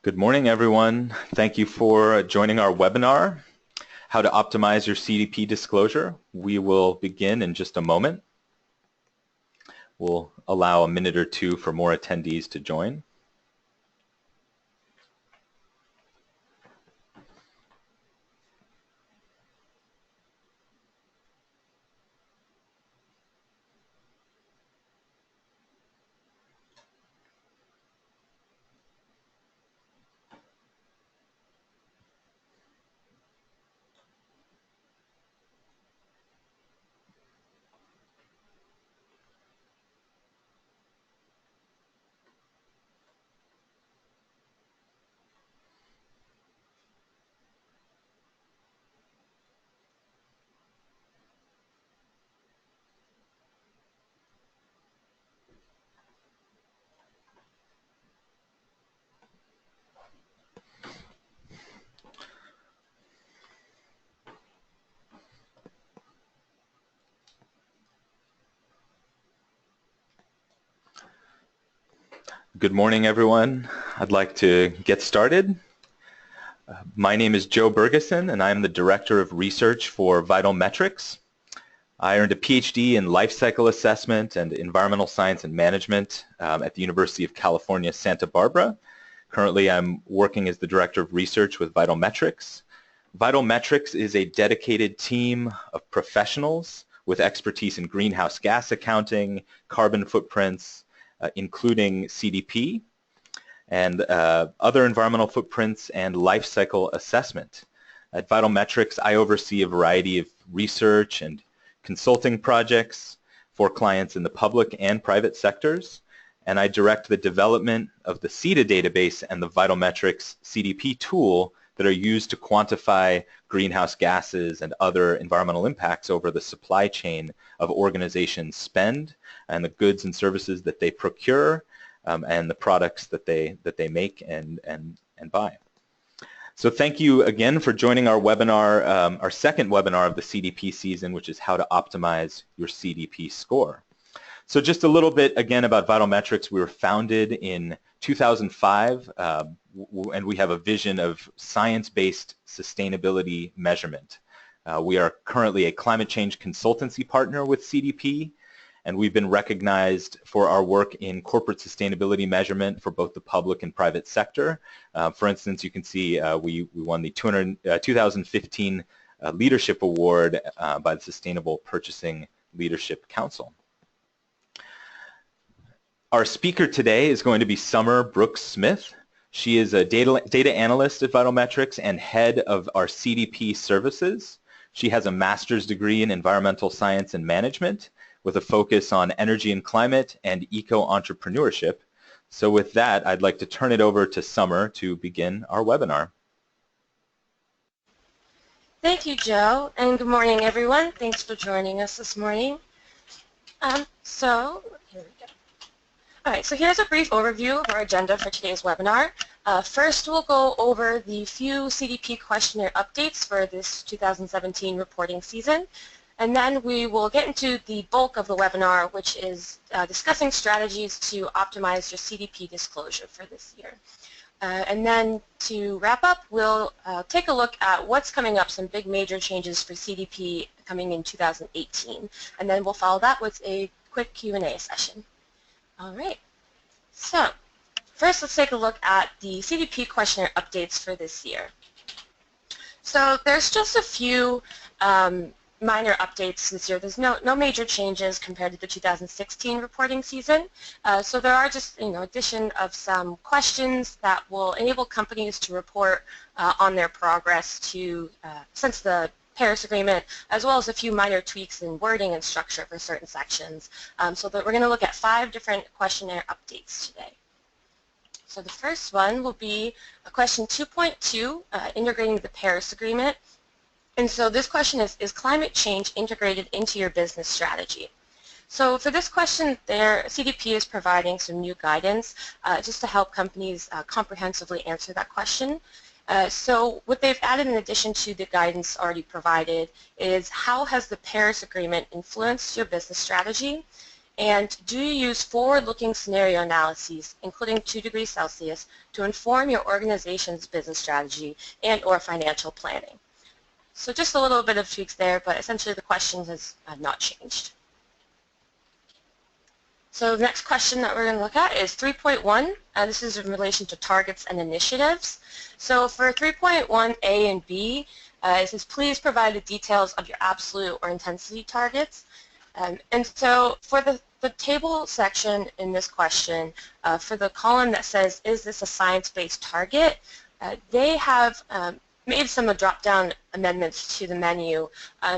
Good morning, everyone. Thank you for joining our webinar, How to Optimize Your CDP Disclosure. We will begin in just a moment. We'll allow a minute or two for more attendees to join. Good morning, everyone. I'd like to get started. My name is Joe Bergeson, and I'm the Director of Research for VitalMetrics. I earned a PhD in Life Cycle Assessment and Environmental Science and Management at the University of California, Santa Barbara. Currently, I'm working as the Director of Research with VitalMetrics. VitalMetrics is a dedicated team of professionals with expertise in greenhouse gas accounting, carbon footprints, including CDP, and other environmental footprints and life cycle assessment. At VitalMetrics, I oversee a variety of research and consulting projects for clients in the public and private sectors, and I direct the development of the CETA database and the VitalMetrics CDP tool that are used to quantify greenhouse gases and other environmental impacts over the supply chain of organizations' spend and the goods and services that they procure and the products that they make and buy. So thank you again for joining our webinar, our second webinar of the CDP season, which is how to optimize your CDP score. So just a little bit again about VitalMetrics. We were founded in 2005 and we have a vision of science-based sustainability measurement. We are currently a climate change consultancy partner with CDP, and we've been recognized for our work in corporate sustainability measurement for both the public and private sector. For instance, you can see we won the 2015 Leadership Award by the Sustainable Purchasing Leadership Council. Our speaker today is going to be Summer Brooks Smith. She is a data analyst at VitalMetrics and head of our CDP services. She has a master's degree in environmental science and management with a focus on energy and climate and eco-entrepreneurship. So with that, I'd like to turn it over to Summer to begin our webinar. Thank you, Joe, and good morning, everyone. Thanks for joining us this morning. Here we go. All right, so here's a brief overview of our agenda for today's webinar. First, we'll go over the few CDP questionnaire updates for this 2017 reporting season. And then we will get into the bulk of the webinar, which is discussing strategies to optimize your CDP disclosure for this year. And then to wrap up, we'll take a look at what's coming up, some big major changes for CDP coming in 2018. And then we'll follow that with a quick Q&A session. All right. So first, let's take a look at the CDP questionnaire updates for this year. So there's just a few minor updates this year. There's no major changes compared to the 2016 reporting season. So there are just addition of some questions that will enable companies to report on their progress to since the Paris Agreement, as well as a few minor tweaks in wording and structure for certain sections. So that we're going to look at 5 different questionnaire updates today. So the first one will be a question 2.2, integrating the Paris Agreement. And so this question is climate change integrated into your business strategy? So for this question, CDP is providing some new guidance just to help companies comprehensively answer that question. So what they've added in addition to the guidance already provided is how has the Paris Agreement influenced your business strategy? And do you use forward-looking scenario analyses, including 2 degrees Celsius, to inform your organization's business strategy and or financial planning? So just a little bit of tweaks there, but essentially the question has not changed. So the next question that we're going to look at is 3.1. This is in relation to targets and initiatives. So for 3.1 A and B, it says please provide the details of your absolute or intensity targets. And so for the table section in this question, for the column that says is this a science-based target, they have made some drop-down amendments to the menu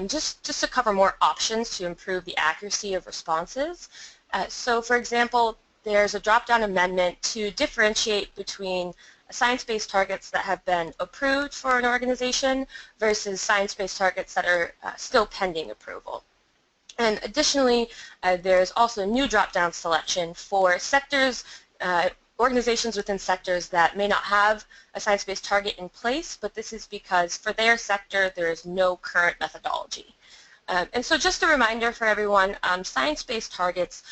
just to cover more options to improve the accuracy of responses. So for example, there's a drop-down amendment to differentiate between science-based targets that have been approved for an organization versus science-based targets that are still pending approval. And additionally, there's also a new drop-down selection for sectors, organizations within sectors that may not have a science-based target in place, but this is because for their sector there is no current methodology. And so just a reminder for everyone, science-based targets,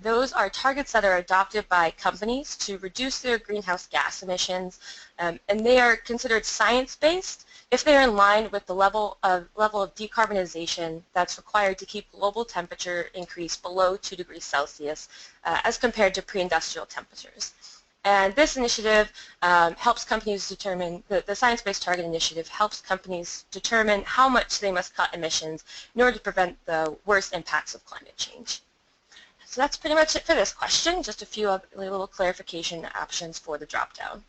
those are targets that are adopted by companies to reduce their greenhouse gas emissions, and they are considered science-based if they are in line with the level of decarbonization that's required to keep global temperature increase below 2 degrees Celsius as compared to pre-industrial temperatures. And this initiative helps companies determine, the Science-Based Target Initiative helps companies determine how much they must cut emissions in order to prevent the worst impacts of climate change. So that's pretty much it for this question, just a few little clarification options for the drop-down.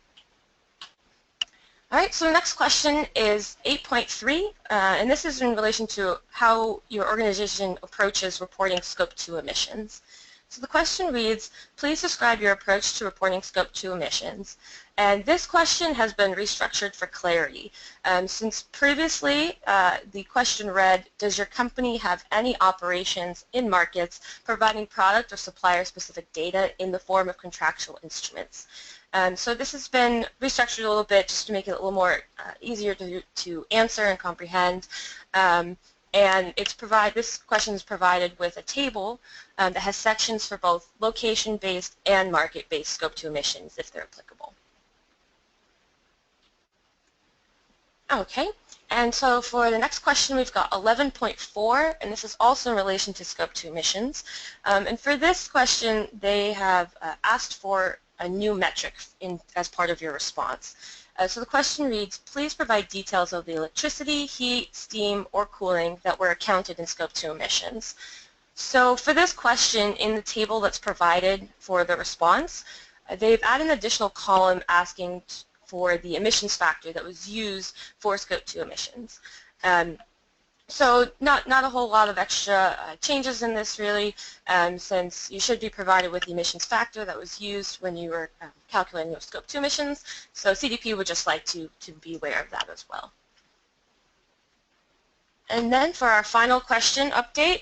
All right, so the next question is 8.3, and this is in relation to how your organization approaches reporting Scope 2 emissions. So the question reads, please describe your approach to reporting Scope 2 emissions. And this question has been restructured for clarity. Since previously the question read, does your company have any operations in markets providing product or supplier-specific data in the form of contractual instruments? So this has been restructured a little bit just to make it a little more easier to answer and comprehend. And this question is provided with a table that has sections for both location-based and market-based Scope 2 emissions if they're applicable. Okay, and so for the next question we've got 11.4, and this is also in relation to Scope 2 emissions. And for this question they have asked for a new metric as part of your response. So the question reads, please provide details of the electricity, heat, steam, or cooling that were accounted in Scope 2 emissions. So for this question, in the table that's provided for the response, they've added an additional column asking for the emissions factor that was used for Scope 2 emissions. So not a whole lot of extra changes in this really, since you should be provided with the emissions factor that was used when you were calculating your Scope 2 emissions. So CDP would just like to be aware of that as well. And then for our final question update,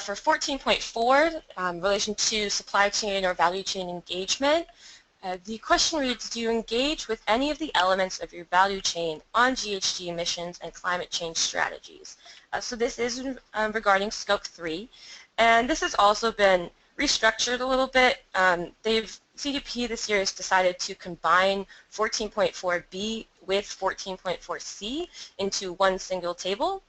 for 14.4, in relation to supply chain or value chain engagement, the question reads, do you engage with any of the elements of your value chain on GHG emissions and climate change strategies? So this is regarding Scope 3, and this has also been restructured a little bit. CDP this year has decided to combine 14.4B with 14.4C into one single table.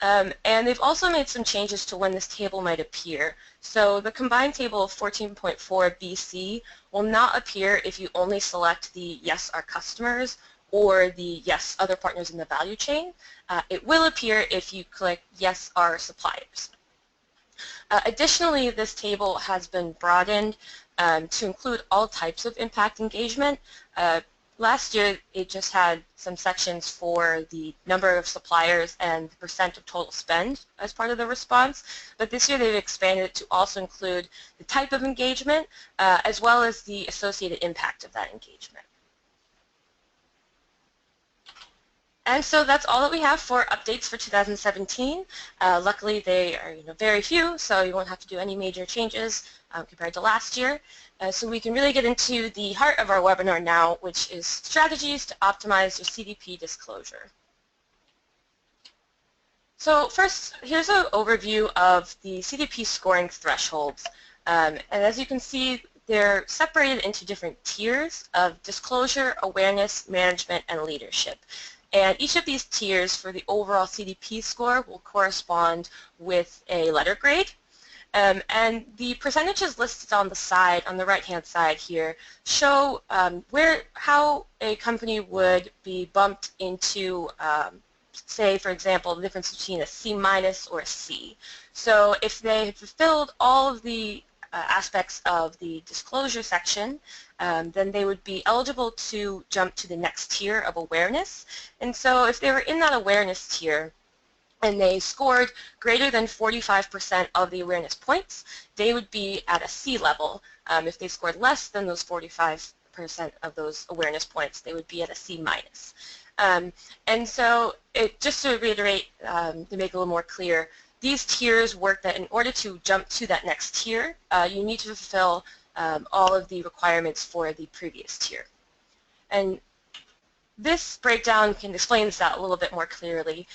And they've also made some changes to when this table might appear. So the combined table of 14.4BC will not appear if you only select the yes, our customers, or the yes, other partners in the value chain. It will appear if you click yes, our suppliers. Additionally, this table has been broadened to include all types of impact engagement. Last year, it just had some sections for the number of suppliers and the percent of total spend as part of the response, but this year they've expanded it to also include the type of engagement as well as the associated impact of that engagement. And so that's all that we have for updates for 2017. Luckily, they are very few, so you won't have to do any major changes compared to last year. So we can really get into the heart of our webinar now, which is strategies to optimize your CDP disclosure. So first, here's an overview of the CDP scoring thresholds. And as you can see, they're separated into different tiers of disclosure, awareness, management, and leadership. And each of these tiers for the overall CDP score will correspond with a letter grade. And the percentages listed on the side, on the right-hand side here, show how a company would be bumped into, say, for example, the difference between a C- or a C. So if they had fulfilled all of the aspects of the disclosure section, then they would be eligible to jump to the next tier of awareness. And so if they were in that awareness tier, and they scored greater than 45% of the awareness points, they would be at a C level. If they scored less than those 45% of those awareness points, they would be at a C-. And so just to reiterate, to make it a little more clear, these tiers work that in order to jump to that next tier, you need to fulfill all of the requirements for the previous tier. And this breakdown can explain this out a little bit more clearly.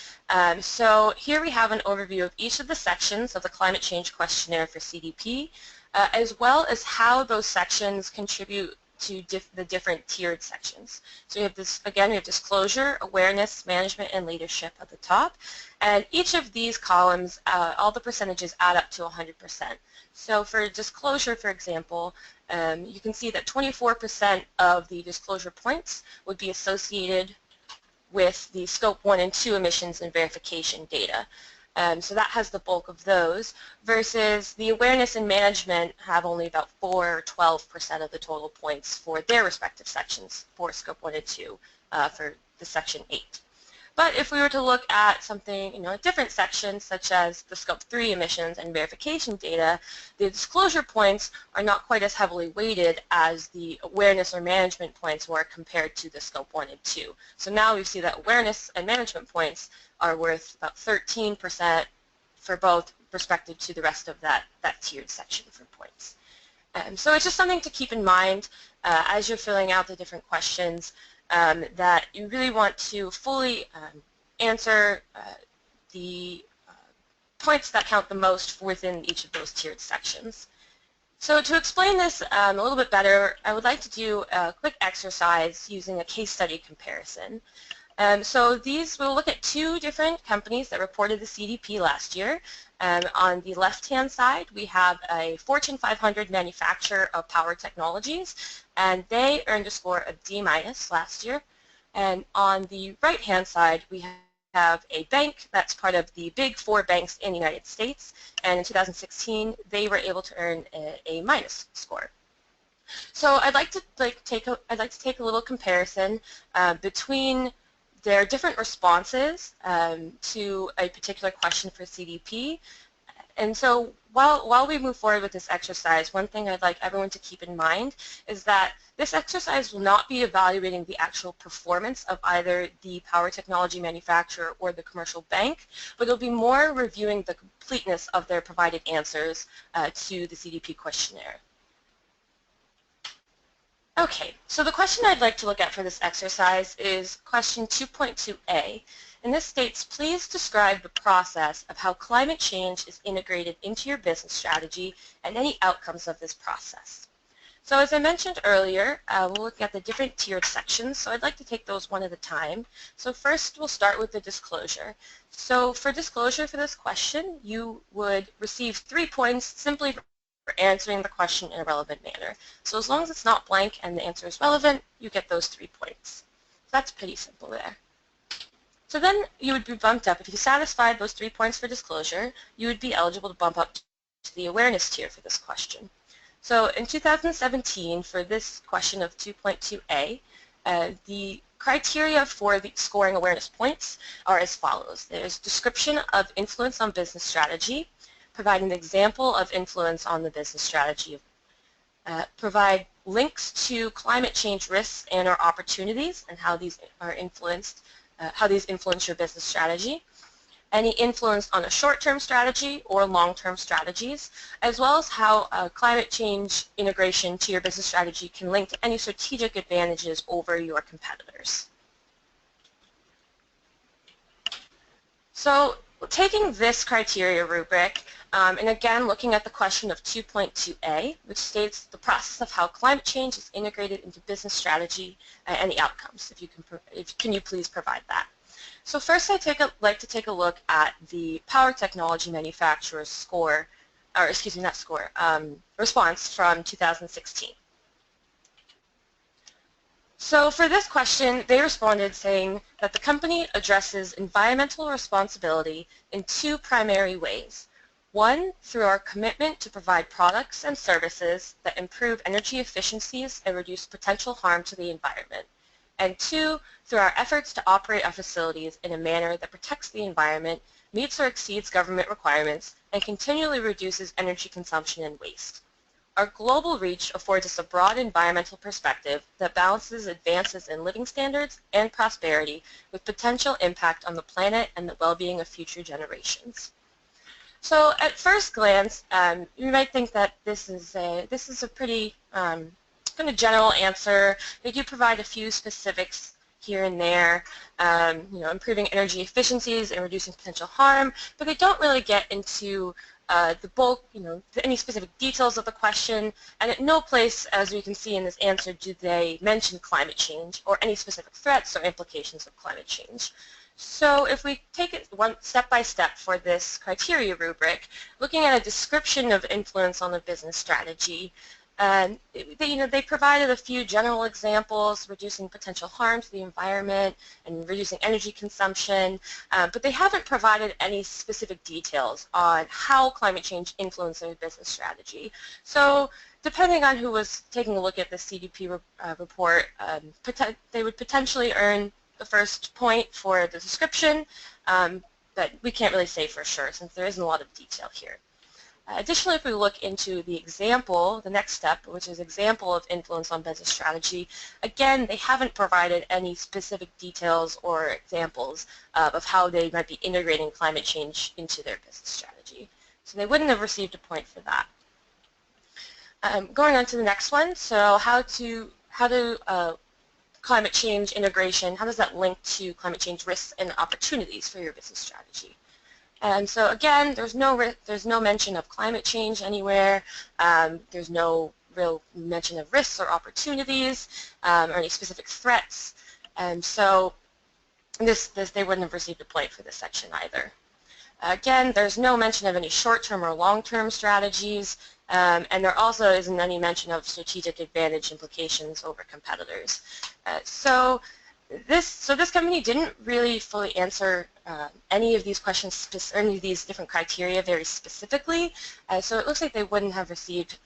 So here we have an overview of each of the sections of the climate change questionnaire for CDP, as well as how those sections contribute to the different tiered sections. So we have this, again, we have disclosure, awareness, management, and leadership at the top. And each of these columns, all the percentages add up to 100%. So for disclosure, for example, you can see that 24% of the disclosure points would be associated with the Scope 1 and 2 emissions and verification data. So that has the bulk of those, versus the awareness and management have only about 4 or 12% of the total points for their respective sections for Scope 1 and 2 for the Section 8. But if we were to look at something, a different section, such as the Scope 3 emissions and verification data, the disclosure points are not quite as heavily weighted as the awareness or management points were compared to the Scope 1 and 2. So now we see that awareness and management points are worth about 13% for both, respective to the rest of that tiered section for points. So it's just something to keep in mind as you're filling out the different questions, that you really want to fully answer the points that count the most within each of those tiered sections. So to explain this a little bit better, I would like to do a quick exercise using a case study comparison. So these, we'll look at two different companies that reported the CDP last year. On the left-hand side, we have a Fortune 500 manufacturer of power technologies, and they earned a score of D- last year. And on the right-hand side, we have a bank that's part of the big 4 banks in the United States, and in 2016, they were able to earn a A- score. So I'd like to take a little comparison between their different responses to a particular question for CDP. And so while we move forward with this exercise, one thing I'd like everyone to keep in mind is that this exercise will not be evaluating the actual performance of either the power technology manufacturer or the commercial bank, but it'll be more reviewing the completeness of their provided answers to the CDP questionnaire. Okay, so the question I'd like to look at for this exercise is question 2.2a, and this states, please describe the process of how climate change is integrated into your business strategy and any outcomes of this process. So as I mentioned earlier, we'll look at the different tiered sections, so I'd like to take those one at a time. So first we'll start with the disclosure. So for disclosure for this question, you would receive 3 points simply for answering the question in a relevant manner. So as long as it's not blank and the answer is relevant, you get those 3 points. So that's pretty simple there. So then you would be bumped up. If you satisfied those 3 points for disclosure, you would be eligible to bump up to the awareness tier for this question. So in 2017, for this question of 2.2a, the criteria for the scoring awareness points are as follows. There's description of influence on business strategy, provide an example of influence on the business strategy, provide links to climate change risks and or opportunities and how these are influenced, how these influence your business strategy, any influence on a short-term strategy or long-term strategies, as well as how climate change integration to your business strategy can link to any strategic advantages over your competitors. So Well, taking this criteria rubric, and again looking at the question of 2.2a, which states the process of how climate change is integrated into business strategy and the outcomes. Can you please provide that? So first I'd like to take a look at the power technology manufacturer's score, or excuse me, not score, response from 2016. So for this question, they responded saying that the company addresses environmental responsibility in two primary ways. One, through our commitment to provide products and services that improve energy efficiencies and reduce potential harm to the environment. And two, through our efforts to operate our facilities in a manner that protects the environment, meets or exceeds government requirements, and continually reduces energy consumption and waste. Our global reach affords us a broad environmental perspective that balances advances in living standards and prosperity with potential impact on the planet and the well-being of future generations. So at first glance, you might think that this is a pretty kind of general answer. They do provide a few specifics here and there, improving energy efficiencies and reducing potential harm, but they don't really get into the bulk, any specific details of the question, and at no place, as we can see in this answer, do they mention climate change or any specific threats or implications of climate change. So if we take it one step by step for this criteria rubric, looking at a description of influence on the business strategy, they provided a few general examples, reducing potential harm to the environment and reducing energy consumption, but they haven't provided any specific details on how climate change influences their business strategy. So depending on who was taking a look at the CDP report, they would potentially earn the first point for the description, but we can't really say for sure since there isn't a lot of detail here. Additionally, if we look into the example, the next step, which is example of influence on business strategy, again, they haven't provided any specific details or examples of how they might be integrating climate change into their business strategy. So they wouldn't have received a point for that. Going on to the next one, so how do climate change integration, how does that link to climate change risks and opportunities for your business strategy? And so again, there's no mention of climate change anywhere. There's no real mention of risks or opportunities or any specific threats. And so they wouldn't have received a point for this section either. Again, there's no mention of any short-term or long-term strategies, and there also isn't any mention of strategic advantage implications over competitors. So this company didn't really fully answer any of these questions, any of these different criteria very specifically, so it looks like they wouldn't have received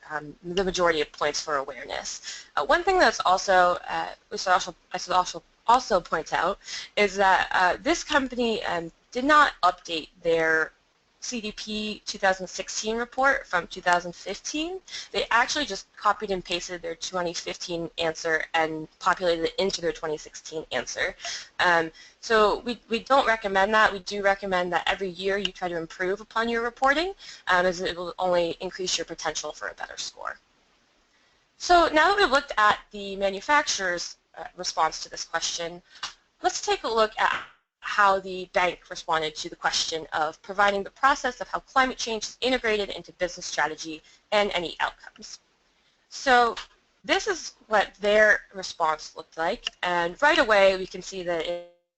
the majority of points for awareness. One thing that's also, I should also point out, is that this company did not update their CDP 2016 report from 2015. They actually just copied and pasted their 2015 answer and populated it into their 2016 answer. So we don't recommend that. We do recommend that every year you try to improve upon your reporting, as it will only increase your potential for a better score. So now that we've looked at the manufacturer's response to this question, let's take a look at how the bank responded to the question of providing the process of how climate change is integrated into business strategy and any outcomes. So this is what their response looked like, and right away we can see that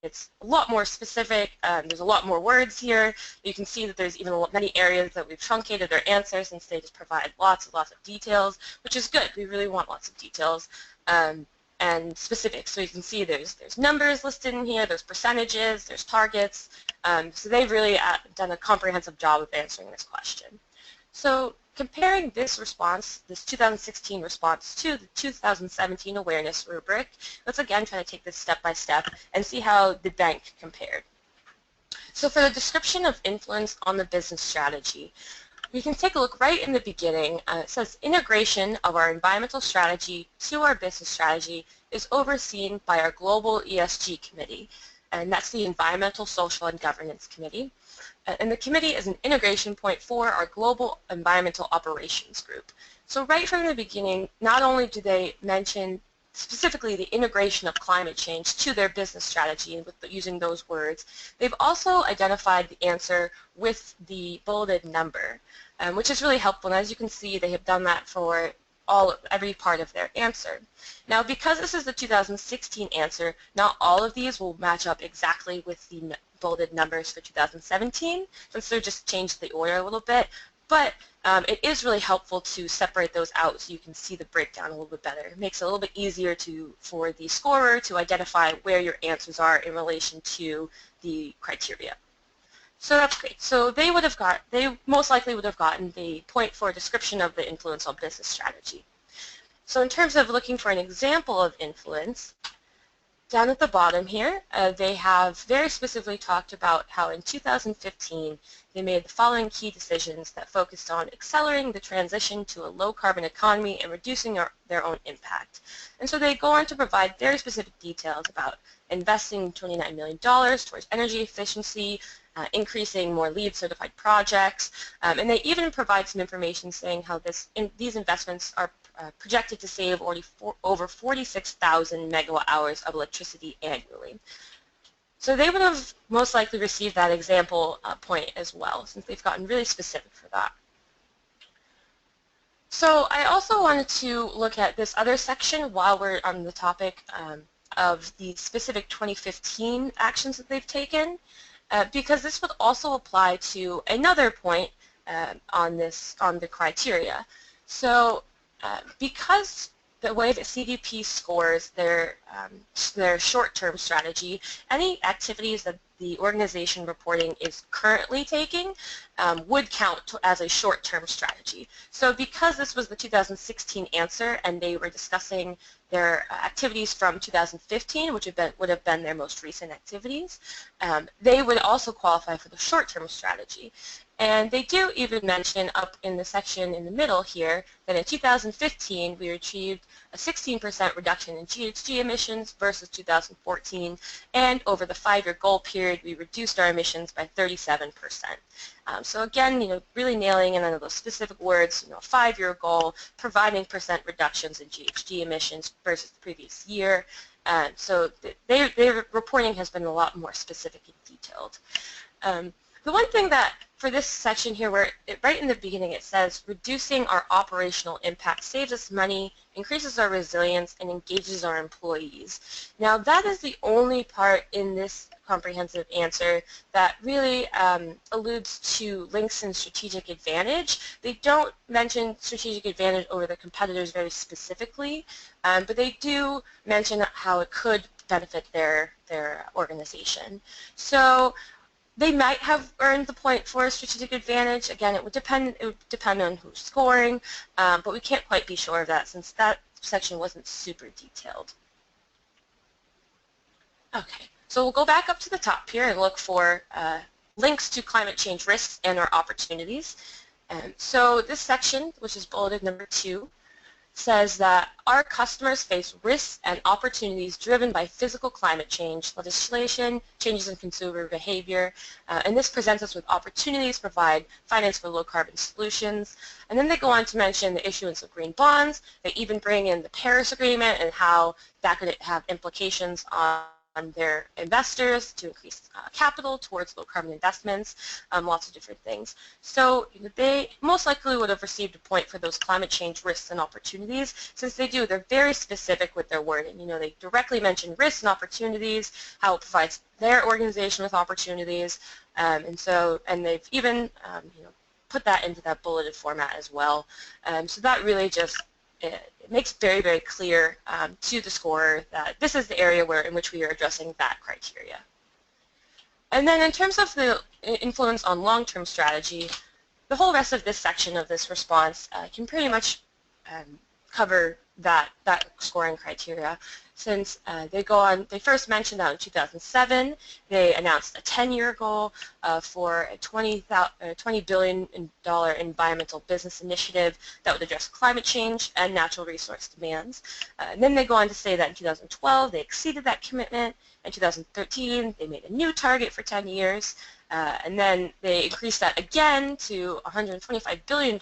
it's a lot more specific. There's a lot more words here. You can see that there's even many areas that we've truncated their answer since they just provide lots and lots of details, which is good. We really want lots of details. And specifics. So you can see there's numbers listed in here, there's percentages, there's targets. So they've really done a comprehensive job of answering this question. So comparing this response, this 2016 response, to the 2017 awareness rubric, let's again try to take this step by step and see how the bank compared. So for the description of influence on the business strategy, we can take a look right in the beginning. It says integration of our environmental strategy to our business strategy is overseen by our global ESG committee, and that's the Environmental, Social, and Governance Committee. And the committee is an integration point for our global environmental operations group. So right from the beginning, not only do they mention specifically the integration of climate change to their business strategy and using those words. They've also identified the answer with the bulleted number, which is really helpful. And as you can see, they have done that for every part of their answer. Now, because this is the 2016 answer, not all of these will match up exactly with the bulleted numbers for 2017, since they're just changed the order a little bit. But it is really helpful to separate those out so you can see the breakdown a little bit better. It makes it a little bit easier for the scorer to identify where your answers are in relation to the criteria. So that's great. So they most likely would have gotten the point for a description of the influence on business strategy. So in terms of looking for an example of influence, down at the bottom here, they have very specifically talked about how in 2015 they made the following key decisions that focused on accelerating the transition to a low-carbon economy and reducing their own impact. And so they go on to provide very specific details about investing $29 million towards energy efficiency, increasing more LEED certified projects, and they even provide some information saying how these investments are projected to save over 46,000 megawatt hours of electricity annually. So they would have most likely received that example point as well, since they've gotten really specific for that. So I also wanted to look at this other section while we're on the topic of the specific 2015 actions that they've taken, because this would also apply to another point on the criteria. So because the way that CDP scores their short-term strategy, any activities that the organization reporting is currently taking would count as a short-term strategy. So because this was the 2016 answer and they were discussing their activities from 2015, which would have been their most recent activities, they would also qualify for the short-term strategy. And they do even mention up in the section in the middle here that in 2015 we achieved a 16% reduction in GHG emissions versus 2014, and over the 5-year goal period we reduced our emissions by 37%. So again, really nailing in on those specific words, 5-year goal, providing percent reductions in GHG emissions versus the previous year. So their reporting has been a lot more specific and detailed. The one thing that for this section here, where right in the beginning it says, reducing our operational impact saves us money, increases our resilience, and engages our employees. Now that is the only part in this comprehensive answer that really alludes to links and strategic advantage. They don't mention strategic advantage over the competitors very specifically, but they do mention how it could benefit their organization. So they might have earned the point for a strategic advantage. Again, it would depend on who's scoring, but we can't quite be sure of that since that section wasn't super detailed. Okay, so we'll go back up to the top here and look for links to climate change risks and our opportunities. So this section, which is bulleted number 2, says that our customers face risks and opportunities driven by physical climate change, legislation, changes in consumer behavior, and this presents us with opportunities to provide finance for low-carbon solutions. And then they go on to mention the issuance of green bonds. They even bring in the Paris Agreement and how that could have implications on their investors to increase capital towards low-carbon investments, lots of different things. So they most likely would have received a point for those climate change risks and opportunities, since they're very specific with their wording. They directly mention risks and opportunities, how it provides their organization with opportunities, and they've even put that into that bulleted format as well. So that really just it makes very, very clear to the scorer that this is the area in which we are addressing that criteria. And then in terms of the influence on long-term strategy, the whole rest of this section of this response can pretty much cover that scoring criteria, since they first mentioned that in 2007 they announced a 10-year goal for a $20 billion environmental business initiative that would address climate change and natural resource demands. And then they go on to say that in 2012 they exceeded that commitment. In 2013 they made a new target for 10 years. And then they increased that again to a $125 billion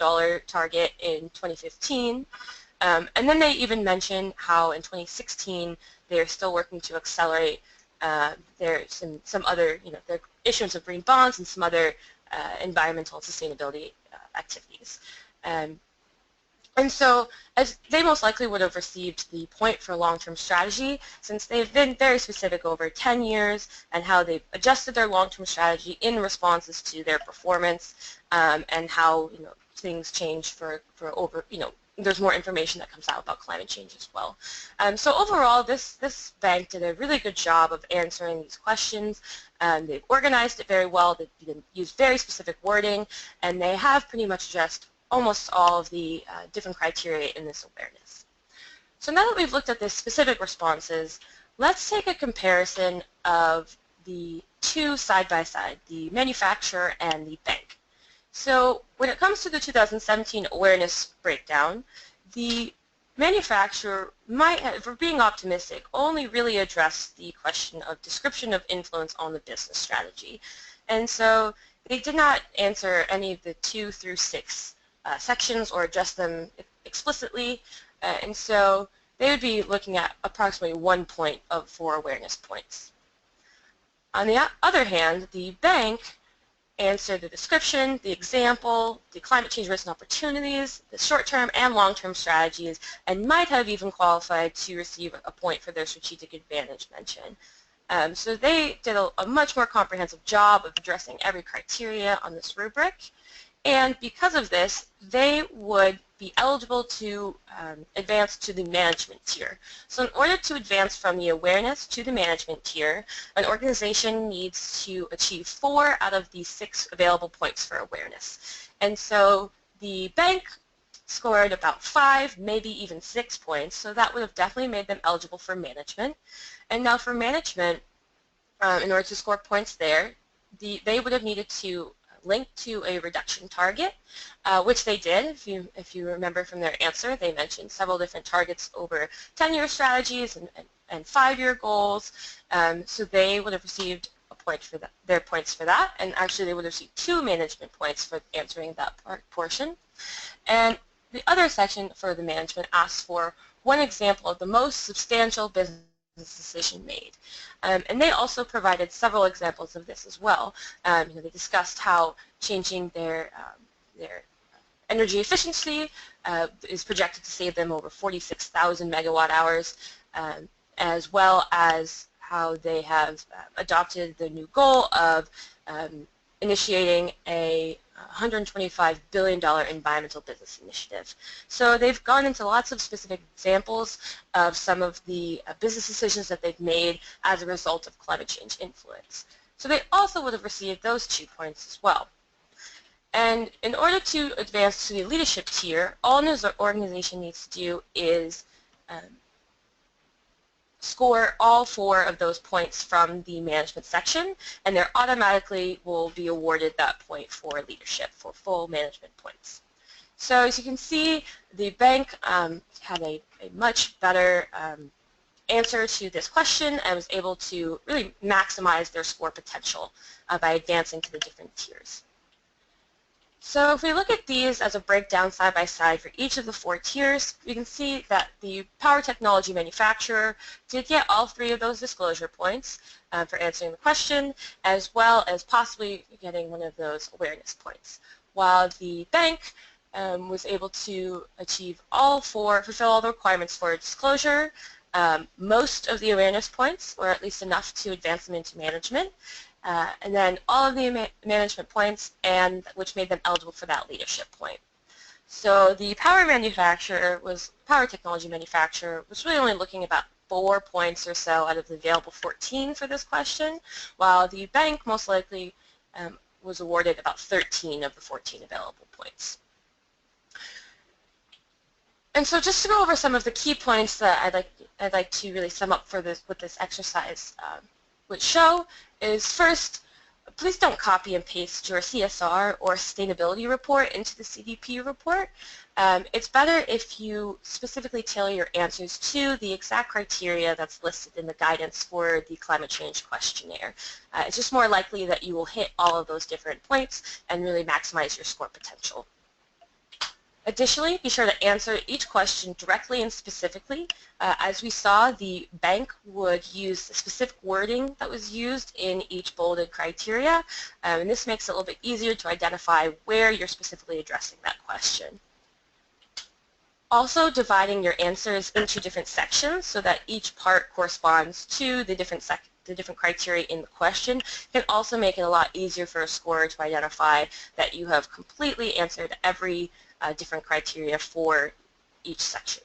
target in 2015. And then they even mention how in 2016 they're still working to accelerate there's some other, the issuance of green bonds and some other environmental and sustainability activities. And so as they most likely would have received the point for long-term strategy, since they've been very specific over 10 years and how they've adjusted their long-term strategy in responses to their performance, and how things change for over, there's more information that comes out about climate change as well. So overall, this bank did a really good job of answering these questions. They've organized it very well. They've used very specific wording, and they have pretty much addressed almost all of the different criteria in this awareness. So now that we've looked at the specific responses, let's take a comparison of the two side by side, the manufacturer and the bank. So when it comes to the 2017 awareness breakdown, the manufacturer might have, for being optimistic, only really addressed the question of description of influence on the business strategy. And so they did not answer any of the 2 through 6 sections or address them explicitly, and so they would be looking at approximately 1 point of 4 awareness points. On the other hand, the bank answered the description, the example, the climate change risks and opportunities, the short-term and long-term strategies, and might have even qualified to receive a point for their strategic advantage mention. So they did a much more comprehensive job of addressing every criteria on this rubric. And because of this, they would be eligible to advance to the management tier. So in order to advance from the awareness to the management tier, an organization needs to achieve 4 out of the 6 available points for awareness. And so the bank scored about 5, maybe even 6 points, so that would have definitely made them eligible for management. And now for management, in order to score points there, they would have needed to link to a reduction target, which they did. If you remember from their answer, they mentioned several different targets over 10-year strategies and 5-year goals. So they would have received a point for that, their points for that, and actually they would have received 2 management points for answering that portion. And the other section for the management asks for one example of the most substantial business decision made. And they also provided several examples of this as well. They discussed how changing their energy efficiency is projected to save them over 46,000 megawatt hours, as well as how they have adopted the new goal of initiating a $125 billion environmental business initiative. So they've gone into lots of specific examples of some of the business decisions that they've made as a result of climate change influence. So they also would have received those 2 points as well. And in order to advance to the leadership tier, all an organization needs to do is score all 4 of those points from the management section, and they automatically will be awarded that point for leadership, for full management points. So as you can see, the bank had a much better answer to this question and was able to really maximize their score potential by advancing to the different tiers. So if we look at these as a breakdown side by side for each of the 4 tiers, we can see that the power technology manufacturer did get all 3 of those disclosure points for answering the question, as well as possibly getting one of those awareness points, while the bank was able to achieve all 4, fulfill all the requirements for disclosure, most of the awareness points, or at least enough to advance them into management, and then all of the management points, and which made them eligible for that leadership point. So the power technology manufacturer was really only looking about 4 points or so out of the available 14 for this question, while the bank most likely was awarded about 13 of the 14 available points. And so just to go over some of the key points that I'd like to really sum up for this with this exercise would show is, first, please don't copy and paste your CSR or sustainability report into the CDP report. It's better if you specifically tailor your answers to the exact criteria that's listed in the guidance for the climate change questionnaire. It's just more likely that you will hit all of those different points and really maximize your score potential. Additionally, be sure to answer each question directly and specifically. As we saw, the bank would use the specific wording that was used in each bolded criteria, and this makes it a little bit easier to identify where you're specifically addressing that question. Also, dividing your answers into different sections so that each part corresponds to the different criteria in the question can also make it a lot easier for a scorer to identify that you have completely answered every different criteria for each section.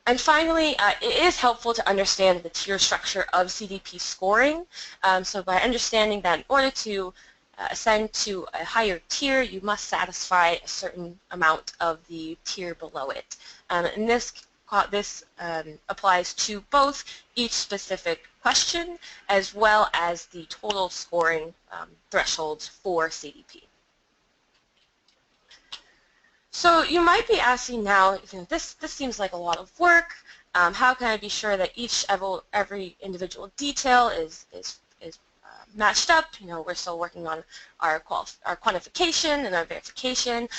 And finally, it is helpful to understand the tier structure of CDP scoring. So by understanding that in order to ascend to a higher tier, you must satisfy a certain amount of the tier below it. And this applies to both each specific question as well as the total scoring thresholds for CDP. So you might be asking now, this seems like a lot of work. How can I be sure that every individual detail is matched up? We're still working on our quantification and our verification.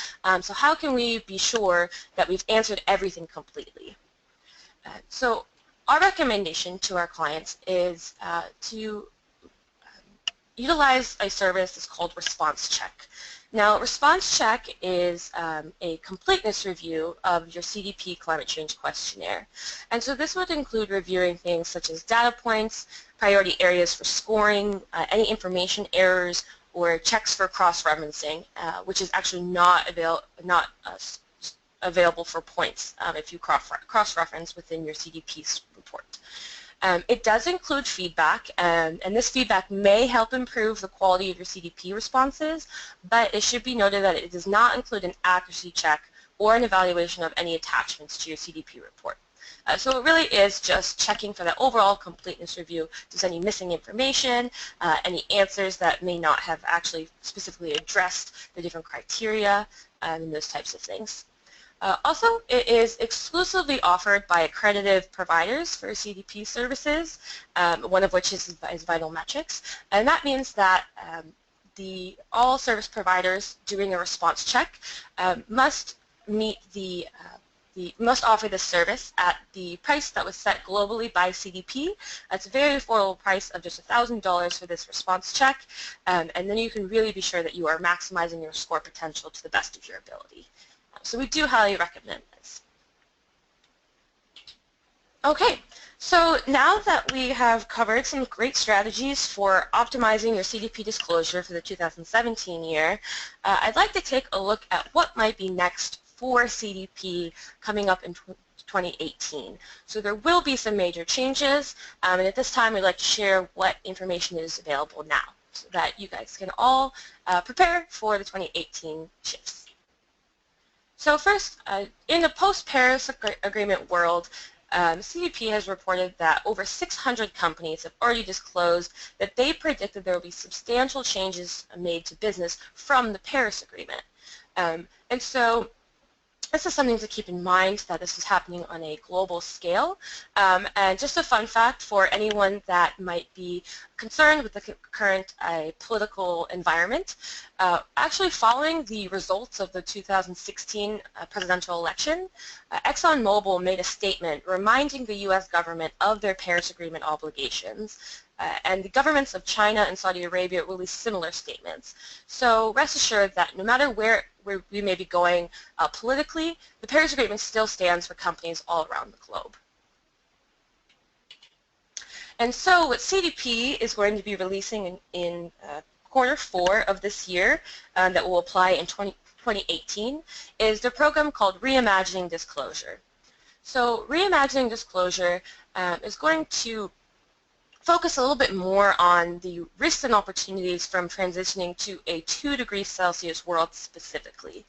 So how can we be sure that we've answered everything completely? So our recommendation to our clients is to utilize a service that's called Response Check. Now, Response Check is a completeness review of your CDP climate change questionnaire. And so this would include reviewing things such as data points, priority areas for scoring, any information errors, or checks for cross-referencing, which is actually not available for points if you cross-reference within your CDP report. It does include feedback, and this feedback may help improve the quality of your CDP responses, but it should be noted that it does not include an accuracy check or an evaluation of any attachments to your CDP report. So it really is just checking for that overall completeness review. If there's any missing information, any answers that may not have actually specifically addressed the different criteria, and those types of things. Also, it is exclusively offered by accredited providers for CDP services, one of which is VitalMetrics, and that means that all service providers doing a response check must offer this service at the price that was set globally by CDP. It's a very affordable price of just $1,000 for this response check, and then you can really be sure that you are maximizing your score potential to the best of your ability. So we do highly recommend this. Okay, so now that we have covered some great strategies for optimizing your CDP disclosure for the 2017 year, I'd like to take a look at what might be next for CDP coming up in 2018. So there will be some major changes, and at this time we'd like to share what information is available now so that you guys can all prepare for the 2018 shifts. So first, in the post-Paris Agreement world, CDP has reported that over 600 companies have already disclosed that they predicted there will be substantial changes made to business from the Paris Agreement. And so this is something to keep in mind, that this is happening on a global scale. And just a fun fact for anyone that might be concerned with the current political environment, actually following the results of the 2016 presidential election, ExxonMobil made a statement reminding the U.S. government of their Paris Agreement obligations. And the governments of China and Saudi Arabia released similar statements. So rest assured that no matter where we may be going politically, the Paris Agreement still stands for companies all around the globe. And so what CDP is going to be releasing in Q4 of this year that will apply in 2018 is the program called Reimagining Disclosure. So Reimagining Disclosure is going to focus a little bit more on the risks and opportunities from transitioning to a 2°C world specifically.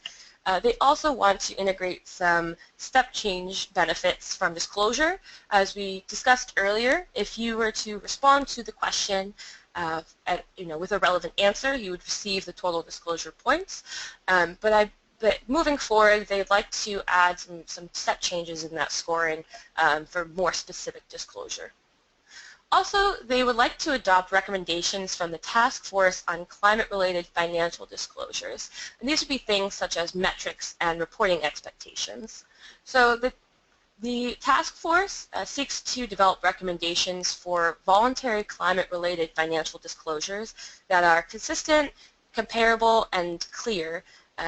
They also want to integrate some step change benefits from disclosure. As we discussed earlier, if you were to respond to the question with a relevant answer, you would receive the total disclosure points. But moving forward, they'd like to add some step changes in that scoring for more specific disclosure. Also, they would like to adopt recommendations from the Task Force on Climate-Related Financial Disclosures. And these would be things such as metrics and reporting expectations. So the task force seeks to develop recommendations for voluntary climate-related financial disclosures that are consistent, comparable, and clear,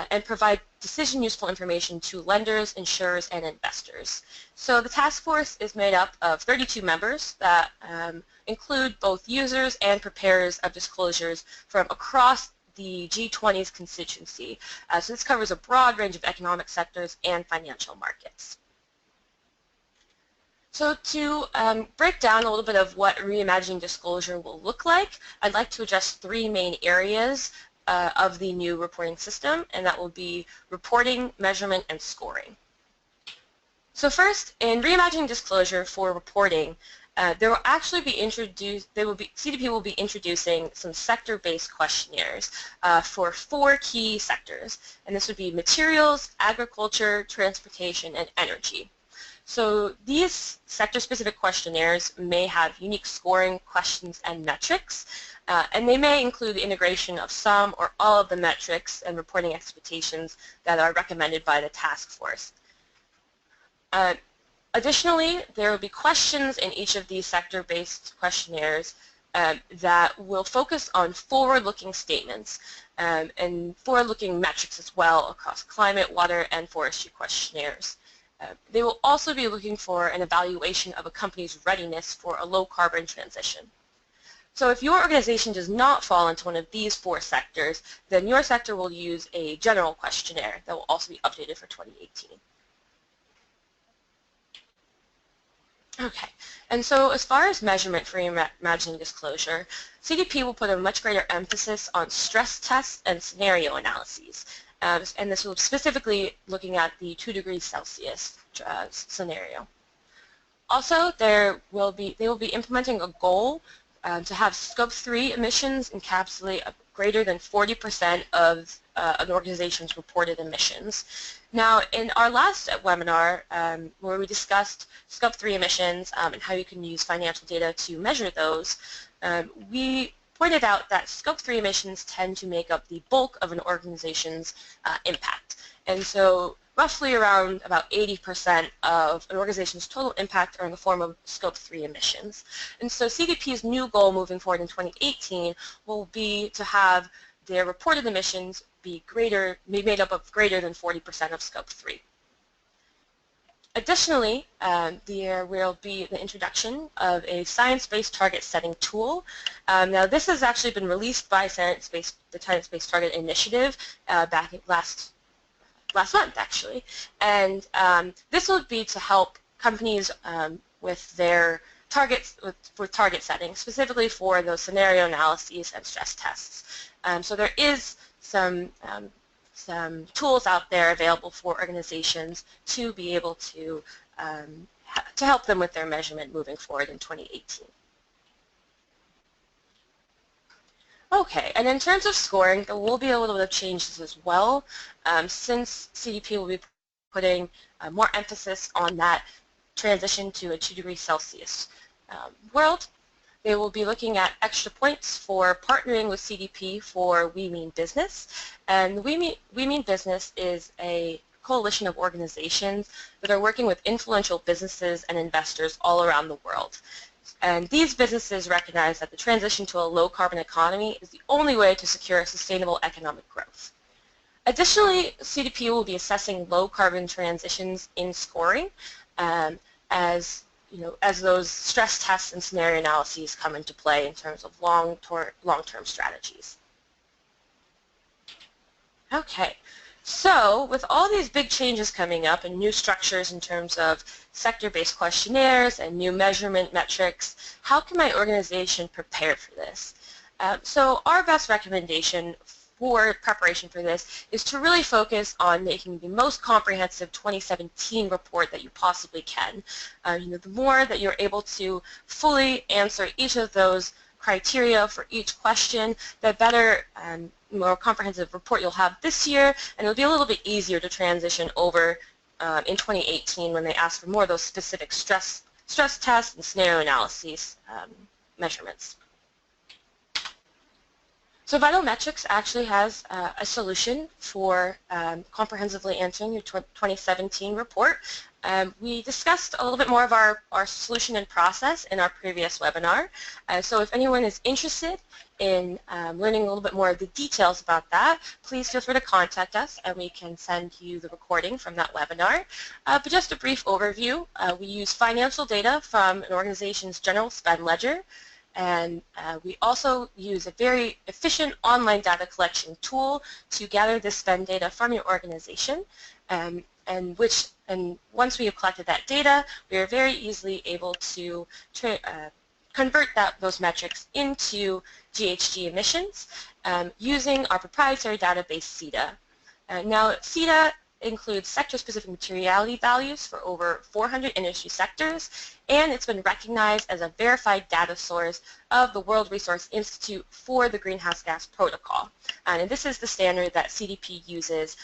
and provide decision-useful information to lenders, insurers, and investors. So the task force is made up of 32 members that include both users and preparers of disclosures from across the G20's constituency. So this covers a broad range of economic sectors and financial markets. So to break down a little bit of what reimagining disclosure will look like, I'd like to address three main areas of the new reporting system, and that will be reporting, measurement, and scoring. So first, in reimagining disclosure for reporting, there will actually be CDP will be introducing some sector-based questionnaires for 4 key sectors, and this would be materials, agriculture, transportation, and energy. So these sector-specific questionnaires may have unique scoring questions and metrics, and they may include the integration of some or all of the metrics and reporting expectations that are recommended by the task force. Additionally, there will be questions in each of these sector-based questionnaires that will focus on forward-looking statements and forward-looking metrics as well across climate, water, and forestry questionnaires. They will also be looking for an evaluation of a company's readiness for a low-carbon transition. So if your organization does not fall into one of these 4 sectors, then your sector will use a general questionnaire that will also be updated for 2018. Okay, and so as far as measurement for reimagining disclosure, CDP will put a much greater emphasis on stress tests and scenario analyses. And this will specifically looking at the 2 degrees Celsius scenario. Also, they will be implementing a goal to have Scope 3 emissions encapsulate greater than 40% of an organization's reported emissions. Now, in our last webinar, where we discussed Scope 3 emissions and how you can use financial data to measure those, we pointed out that Scope 3 emissions tend to make up the bulk of an organization's impact. And so roughly around about 80% of an organization's total impact are in the form of Scope 3 emissions. And so CDP's new goal moving forward in 2018 will be to have their reported emissions be made up of greater than 40% of Scope 3. Additionally, there will be the introduction of a science-based target setting tool. Now, this has actually been released by the Science-Based Target Initiative back last month, actually, and this will be to help companies with their targets, with target setting, specifically for those scenario analyses and stress tests. So there is some tools out there available for organizations to be able to help them with their measurement moving forward in 2018. Okay, and in terms of scoring, there will be a little bit of changes as well, since CDP will be putting more emphasis on that transition to a 2 degrees Celsius world. They will be looking at extra points for partnering with CDP for We Mean Business. And We Mean Business is a coalition of organizations that are working with influential businesses and investors all around the world. And these businesses recognize that the transition to a low-carbon economy is the only way to secure sustainable economic growth. Additionally, CDP will be assessing low-carbon transitions in scoring as those stress tests and scenario analyses come into play in terms of long-term strategies. Okay, so with all these big changes coming up and new structures in terms of sector-based questionnaires and new measurement metrics, how can my organization prepare for this? So our best recommendation for preparation for this is to really focus on making the most comprehensive 2017 report that you possibly can. The more that you're able to fully answer each of those criteria for each question, the better more comprehensive report you'll have this year, and it'll be a little bit easier to transition over in 2018 when they ask for more of those specific stress tests and scenario analyses measurements. So VitalMetrics actually has a solution for comprehensively answering your 2017 report. We discussed a little bit more of our solution and process in our previous webinar. So if anyone is interested in learning a little bit more of the details about that, please feel free to contact us and we can send you the recording from that webinar. But just a brief overview, we use financial data from an organization's general spend ledger, and we also use a very efficient online data collection tool to gather this spend data from your organization. And once we have collected that data, we are very easily able to convert those metrics into GHG emissions using our proprietary database CEDA. Now, CEDA includes sector-specific materiality values for over 400 industry sectors, and it's been recognized as a verified data source of the World Resources Institute for the Greenhouse Gas Protocol. And this is the standard that CDP uses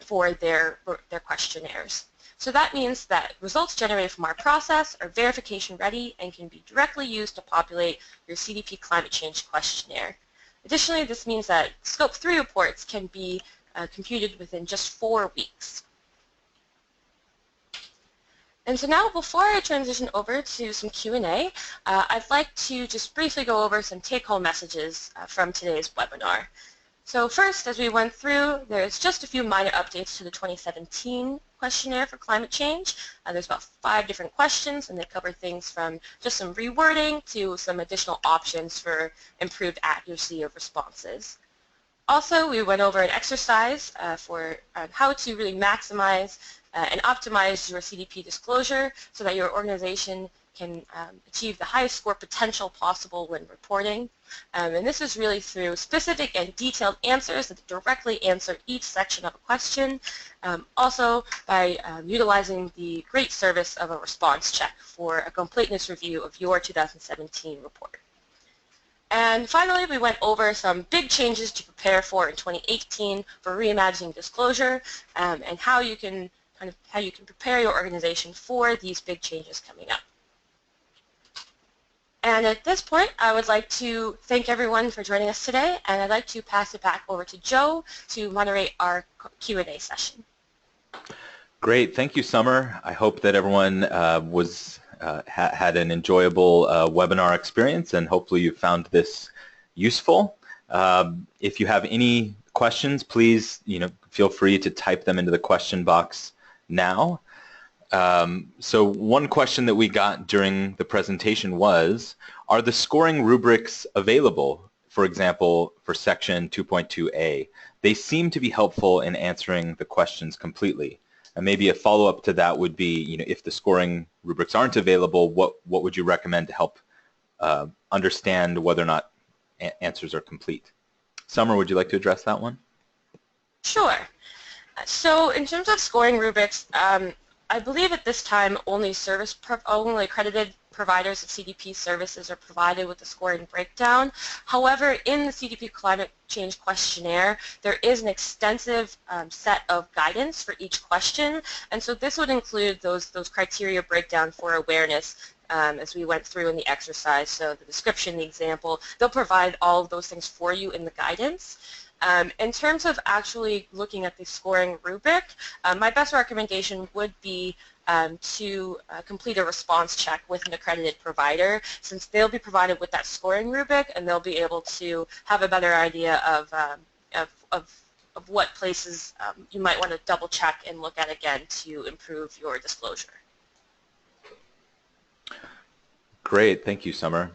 for their questionnaires. So that means that results generated from our process are verification ready and can be directly used to populate your CDP climate change questionnaire. Additionally, this means that Scope 3 reports can be computed within just 4 weeks. And so now, before I transition over to some Q&A, I'd like to just briefly go over some take-home messages from today's webinar. So first, as we went through, there's just a few minor updates to the 2017 questionnaire for climate change. There's about 5 different questions, and they cover things from just some rewording to some additional options for improved accuracy of responses. Also, we went over an exercise for how to really maximize and optimize your CDP disclosure so that your organization can achieve the highest score potential possible when reporting. And this is really through specific and detailed answers that directly answer each section of a question. Also by utilizing the great service of a response check for a completeness review of your 2017 report. And finally, we went over some big changes to prepare for in 2018 for reimagining disclosure and how you can prepare your organization for these big changes coming up. And at this point, I would like to thank everyone for joining us today, and I'd like to pass it back over to Joe to moderate our Q&A session. Great, thank you, Summer. I hope that everyone had an enjoyable webinar experience, and hopefully you found this useful. If you have any questions, please feel free to type them into the question box now. So one question that we got during the presentation was, are the scoring rubrics available, for example, for section 2.2a? They seem to be helpful in answering the questions completely. And maybe a follow-up to that would be, if the scoring rubrics aren't available, what would you recommend to help understand whether or not answers are complete? Summer, would you like to address that one? Sure. So in terms of scoring rubrics, I believe at this time only accredited providers of CDP services are provided with the scoring breakdown. However, in the CDP climate change questionnaire, there is an extensive set of guidance for each question, and so this would include those criteria breakdown for awareness as we went through in the exercise. So the description, the example, they'll provide all of those things for you in the guidance. In terms of actually looking at the scoring rubric, my best recommendation would be to complete a response check with an accredited provider, since they'll be provided with that scoring rubric and they'll be able to have a better idea of what places you might want to double check and look at again to improve your disclosure. Great, thank you, Summer.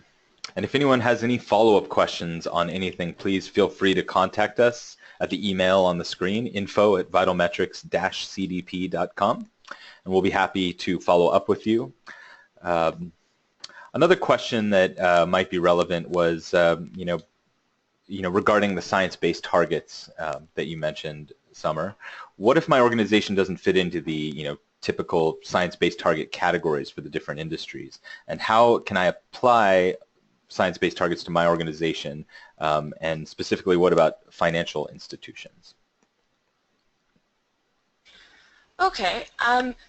And if anyone has any follow-up questions on anything, please feel free to contact us at the email on the screen, info@vitalmetrics-cdp.com, and we'll be happy to follow up with you. Another question that might be relevant was, regarding the science-based targets that you mentioned, Summer. What if my organization doesn't fit into the, typical science-based target categories for the different industries? And how can I apply science-based targets to my organization, and specifically what about financial institutions? Okay,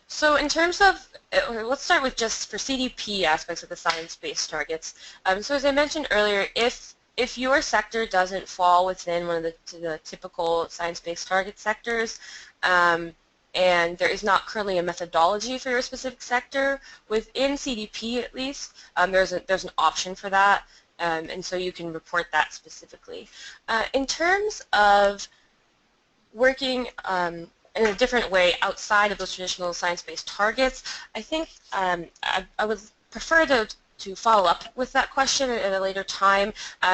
so in terms of, let's start with just for CDP aspects of the science-based targets. So as I mentioned earlier, if your sector doesn't fall within one of the typical science-based target sectors, and there is not currently a methodology for your specific sector, within CDP at least, there's an option for that, and so you can report that specifically. In terms of working in a different way outside of those traditional science-based targets, I think I would prefer to follow up with that question at a later time,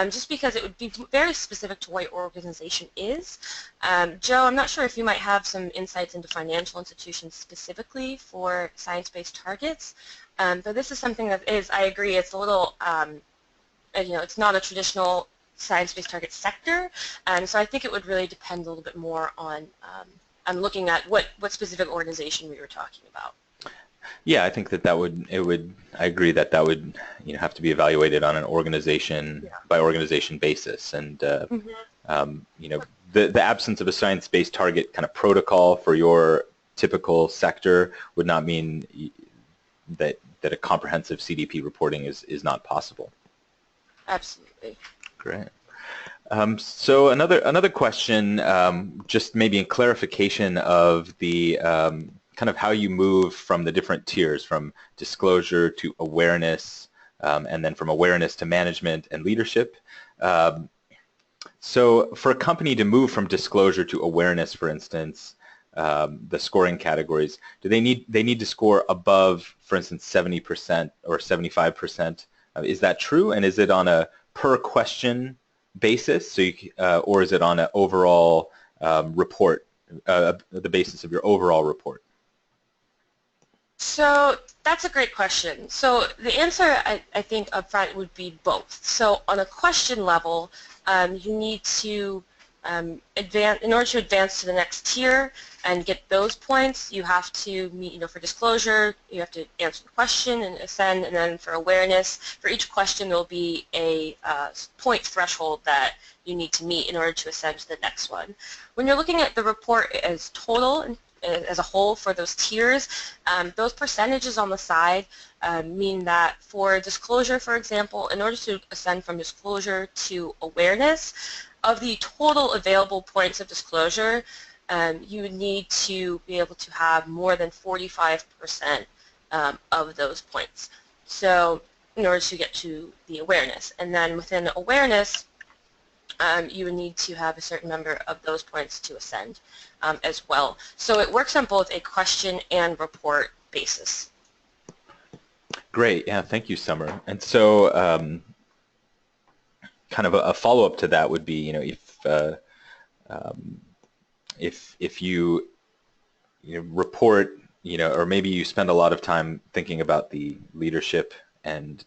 just because it would be very specific to what your organization is. Joe, I'm not sure if you might have some insights into financial institutions specifically for science-based targets, but this is something that is, I agree, it's a little, it's not a traditional science-based target sector, so I think it would really depend a little bit more on looking at what specific organization we were talking about. Yeah, I think that I agree that would have to be evaluated on an organization by organization basis, and the absence of a science-based target kind of protocol for your typical sector would not mean that a comprehensive CDP reporting is not possible. Absolutely. Great. So another question, just maybe in clarification of the kind of how you move from the different tiers, from disclosure to awareness, and then from awareness to management and leadership. So for a company to move from disclosure to awareness, for instance, the scoring categories, do they need to score above, for instance, 70% or 75%? Is that true? And is it on a per question basis, so or is it on an overall report, the basis of your overall report? So that's a great question. So the answer, I think, up front would be both. So on a question level, you need to advance, in order to advance to the next tier and get those points, you have to meet, for disclosure, you have to answer the question and ascend, and then for awareness, for each question there will be a point threshold that you need to meet in order to ascend to the next one. When you're looking at the report as total, as a whole for those tiers, those percentages on the side mean that for disclosure, for example, in order to ascend from disclosure to awareness, of the total available points of disclosure, you would need to be able to have more than 45% of those points. So in order to get to the awareness. And then within awareness, you would need to have a certain number of those points to ascend as well. So it works on both a question and report basis. Great. Yeah, thank you, Summer. And so kind of a follow-up to that would be, if you report, or maybe you spend a lot of time thinking about the leadership and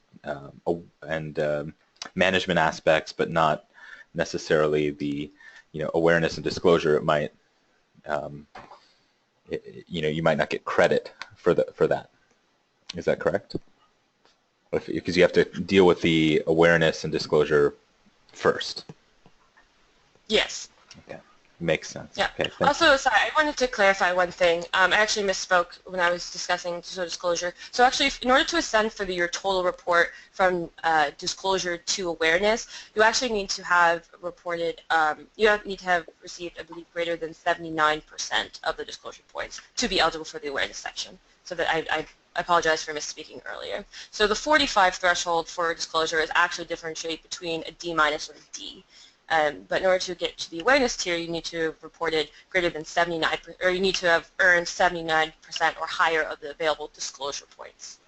management aspects, but not necessarily the awareness and disclosure, it might you might not get credit for that. Is that correct? Because you have to deal with the awareness and disclosure first. Yes. Okay. Makes sense. Yeah. Okay, also, sorry, I wanted to clarify one thing. I actually misspoke when I was discussing disclosure. So actually, in order to ascend for your total report from disclosure to awareness, you actually need to have reported, need to have received, I believe, greater than 79% of the disclosure points to be eligible for the awareness section. So that I apologize for misspeaking earlier. So the 45 threshold for disclosure is actually differentiate between a D- and a D. But in order to get to the awareness tier, you need to have reported greater than 79%, or you need to have earned 79% or higher of the available disclosure points.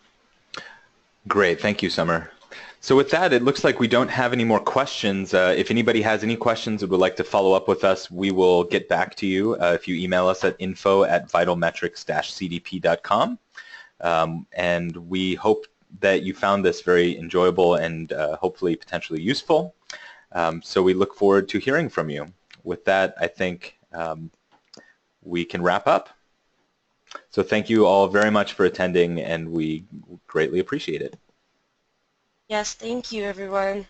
Great, thank you, Summer. So with that, it looks like we don't have any more questions. If anybody has any questions and would like to follow up with us, we will get back to you if you email us at info@vitalmetrics-cdp.com. And we hope that you found this very enjoyable and hopefully potentially useful. So we look forward to hearing from you. With that, I think we can wrap up. So thank you all very much for attending, and we greatly appreciate it. Yes, thank you, everyone.